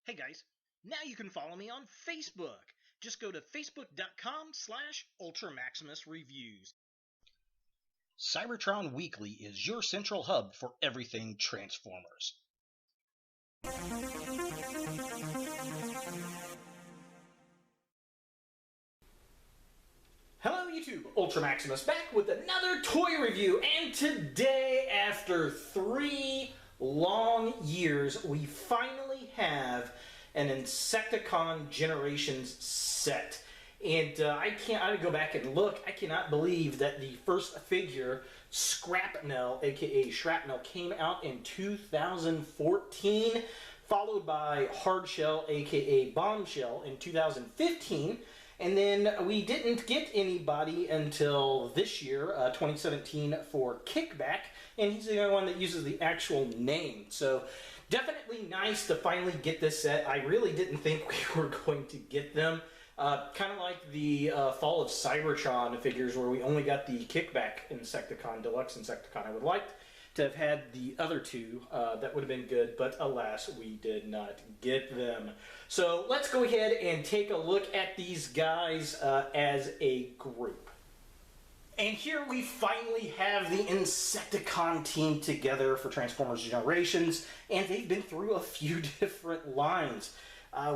Hey guys, now you can follow me on Facebook. Just go to facebook.com/UltraMaximusReviews. Cybertron Weekly is your central hub for everything Transformers. Hello YouTube, Ultra Maximus back with another toy review, and today, after 3 long years, we finally have an Insecticon Generations set. And I had to go back and look. I cannot believe that the first figure, Skrapnel, aka Shrapnel, came out in 2014, followed by Hardshell, aka Bombshell, in 2015. And then we didn't get anybody until this year, 2017, for Kickback, and he's the only one that uses the actual name. So definitely nice to finally get this set. I really didn't think we were going to get them. Kind of like the Fall of Cybertron figures, where we only got the Kickback Insecticon, Deluxe Insecticon. I would like to have had the other two. That would have been good, but alas, we did not get them. So let's go ahead and take a look at these guys as a group. And here we finally have the Insecticon team together for Transformers Generations, and they've been through a few different lines.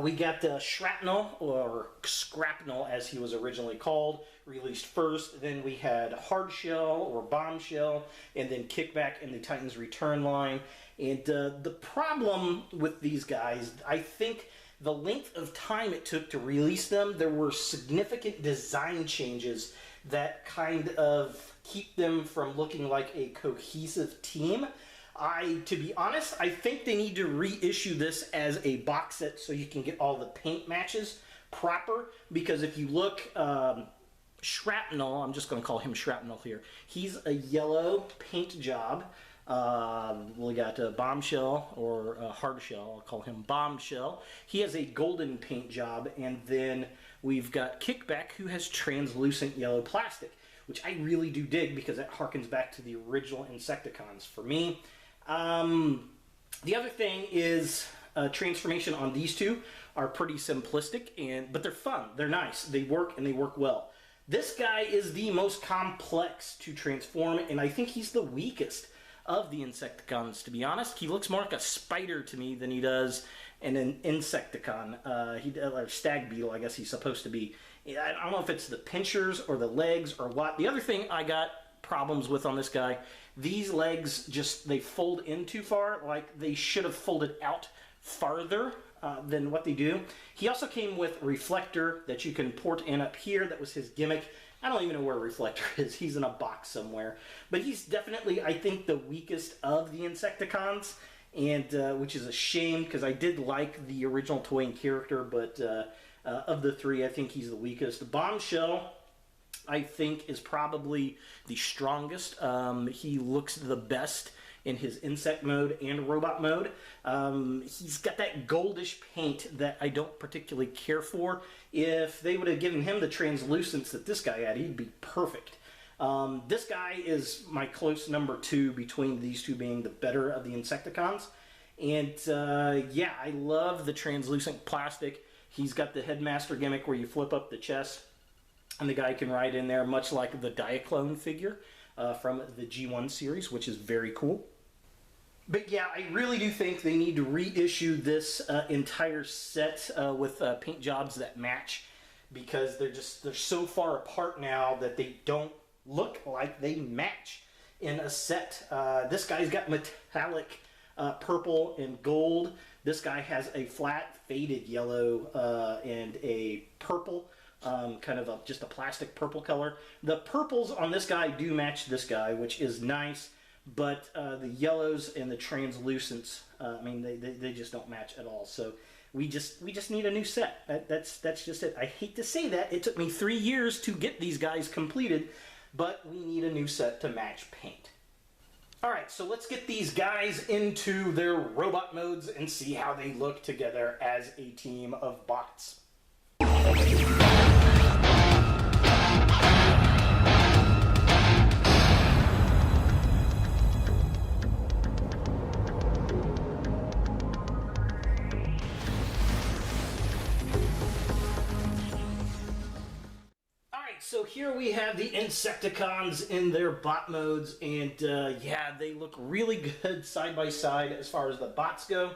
We got the Shrapnel, or Skrapnel as he was originally called, released first. Then we had Hardshell, or Bombshell, and then Kickback in the Titans Return line. And the problem with these guys, I think the length of time it took to release them, there were significant design changes that kind of keep them from looking like a cohesive team. To be honest, I think they need to reissue this as a box set so you can get all the paint matches proper. Because if you look, Shrapnel, I'm just going to call him Shrapnel here. He's a yellow paint job. We got Bombshell, or Hardshell, I'll call him Bombshell. He has a golden paint job. And then we've got Kickback, who has translucent yellow plastic, which I really do dig because that harkens back to the original Insecticons for me. The other thing is transformation on these two are pretty simplistic, but they're fun, they're nice, they work, and they work well. This guy is the most complex to transform, and I think he's the weakest of the Insecticons, to be honest. He looks more like a spider to me than he does an Insecticon. Or stag beetle, I guess he's supposed to be. I don't know if it's the pinchers or the legs or what. The other thing I got problems with on this guy, these legs they fold in too far. Like, they should have folded out farther than what they do. He also came with reflector that you can port in up here. That was his gimmick. I don't even know where reflector is. He's in a box somewhere. But he's definitely, I think, the weakest of the Insecticons, and which is a shame because I did like the original toy and character, but of the three, I think he's the weakest. Bombshell, I think, is probably the strongest. He looks the best in his insect mode and robot mode. He's got that goldish paint that I don't particularly care for. If they would have given him the translucence that this guy had, he'd be perfect. This guy is my close number 2 between these two being the better of the Insecticons. And yeah, I love the translucent plastic. He's got the Headmaster gimmick where you flip up the chest and the guy can ride in there, much like the Diaclone figure from the G1 series, which is very cool. But yeah, I really do think they need to reissue this entire set with paint jobs that match, because they're so far apart now that they don't look like they match in a set. This guy's got metallic purple and gold. This guy has a flat faded yellow and a purple. Kind of just a plastic purple color. The purples on this guy do match this guy, which is nice, but the yellows and the translucents, I mean, they just don't match at all. So we just need a new set. That's just it. I hate to say that. It took me 3 years to get these guys completed, but we need a new set to match paint. Alright, so let's get these guys into their robot modes and see how they look together as a team of bots. here we have the Insecticons in their bot modes, and yeah, they look really good side by side as far as the bots go.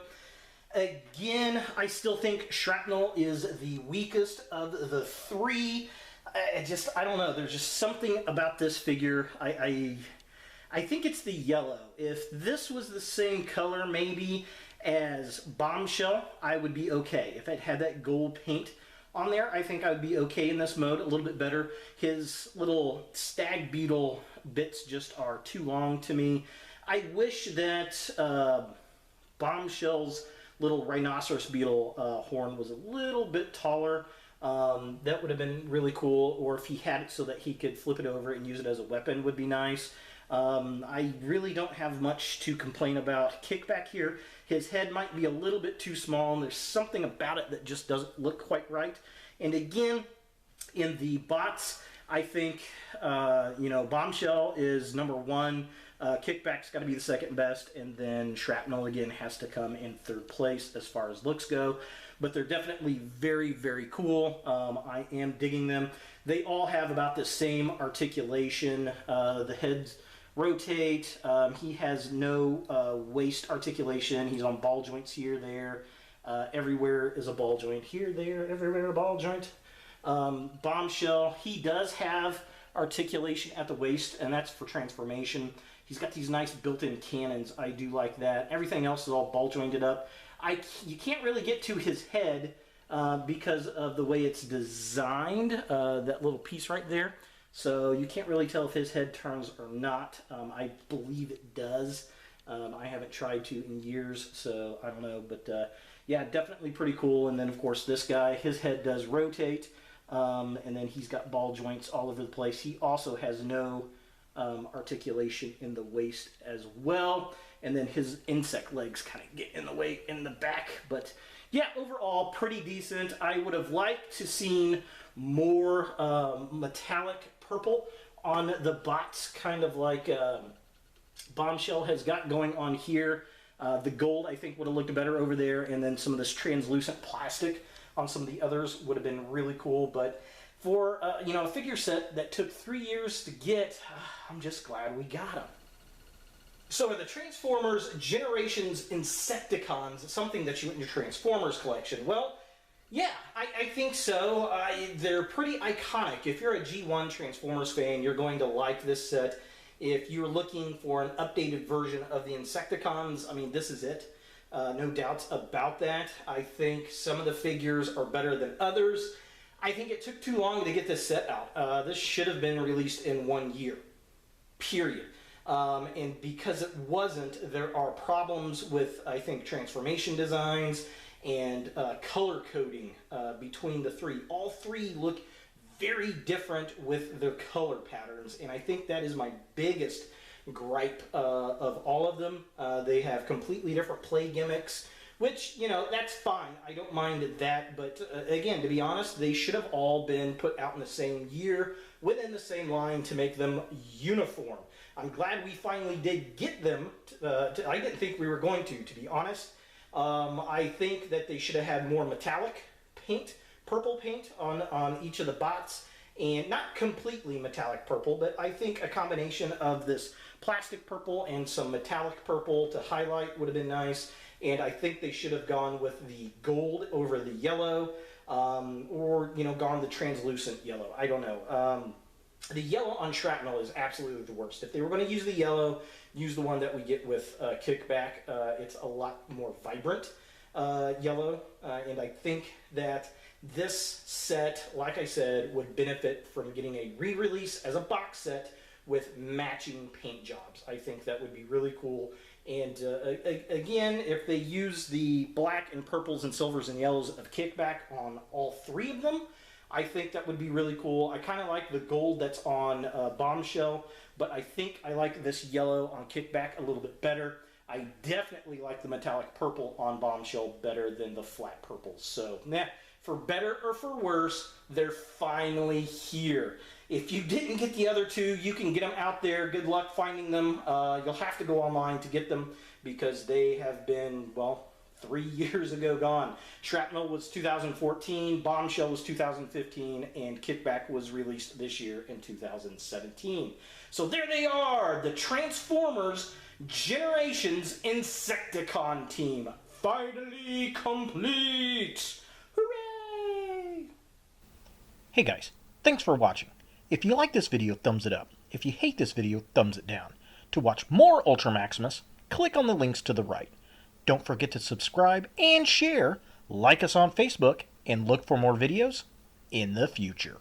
Again, I still think Shrapnel is the weakest of the three. I don't know, there's just something about this figure. I think it's the yellow. If this was the same color maybe as Bombshell, I would be okay. If it had that gold paint on there, I think I would be okay in this mode, a little bit better. His little stag beetle bits just are too long to me. I wish that Bombshell's little rhinoceros beetle horn was a little bit taller. That would have been really cool, or if he had it so that he could flip it over and use it as a weapon would be nice. I really don't have much to complain about. Kickback here, his head might be a little bit too small, and there's something about it that just doesn't look quite right. And again, in the bots, I think, Bombshell is number one. Kickback's got to be the second best, and then Shrapnel again has to come in third place as far as looks go. But they're definitely very, very cool. I am digging them. They all have about the same articulation. The heads rotate. He has no waist articulation. He's on ball joints here, there. Everywhere is a ball joint. Here, there, everywhere a ball joint. Bombshell, he does have articulation at the waist, and that's for transformation. He's got these nice built-in cannons. I do like that. Everything else is all ball jointed up. You can't really get to his head because of the way it's designed, that little piece right there. So you can't really tell if his head turns or not. I believe it does. I haven't tried to in years, so I don't know. But yeah, definitely pretty cool. And then, of course, this guy, his head does rotate. And then he's got ball joints all over the place. He also has no articulation in the waist as well. And then his insect legs kind of get in the way in the back. But yeah, overall, pretty decent. I would have liked to seen more metallic purple on the bots, kind of like Bombshell has got going on here. The gold, I think, would have looked better over there. And then some of this translucent plastic on some of the others would have been really cool. But for a figure set that took 3 years to get, I'm just glad we got them. So are the Transformers Generations Insecticons something that you want in your Transformers collection? Well, yeah, I think so. They're pretty iconic. If you're a G1 Transformers fan, you're going to like this set. If you're looking for an updated version of the Insecticons, I mean, this is it. No doubts about that. I think some of the figures are better than others. I think it took too long to get this set out. This should have been released in 1 year, period. And because it wasn't, there are problems with, I think, transformation designs and color coding between the three. All three look very different with their color patterns, and I think that is my biggest gripe of all of them. They have completely different play gimmicks, which, that's fine. I don't mind that, but again, to be honest, they should have all been put out in the same year, within the same line, to make them uniform. I'm glad we finally did get them. I didn't think we were going to be honest. I think that they should have had more metallic paint, purple paint on each of the bots, and not completely metallic purple, but I think a combination of this plastic purple and some metallic purple to highlight would have been nice. And I think they should have gone with the gold over the yellow, or gone the translucent yellow. I don't know. The yellow on Shrapnel is absolutely the worst. If they were going to use the yellow, use the one that we get with Kickback. It's a lot more vibrant yellow, and I think that this set, like I said, would benefit from getting a re-release as a box set with matching paint jobs. I think that would be really cool. And again, if they use the black and purples and silvers and yellows of Kickback on all three of them, I think that would be really cool. I kind of like the gold that's on Bombshell, but I think I like this yellow on Kickback a little bit better. I definitely like the metallic purple on Bombshell better than the flat purples. So, for better or for worse, they're finally here. If you didn't get the other two, you can get them out there. Good luck finding them. You'll have to go online to get them because they have been, well, 3 years ago gone. Shrapnel was 2014, Bombshell was 2015, and Kickback was released this year in 2017. So there they are, the Transformers Generations Insecticon team. Finally complete! Hooray! Hey guys, thanks for watching. If you like this video, thumbs it up. If you hate this video, thumbs it down. To watch more Ultra Maximus, click on the links to the right. Don't forget to subscribe and share, like us on Facebook, and look for more videos in the future.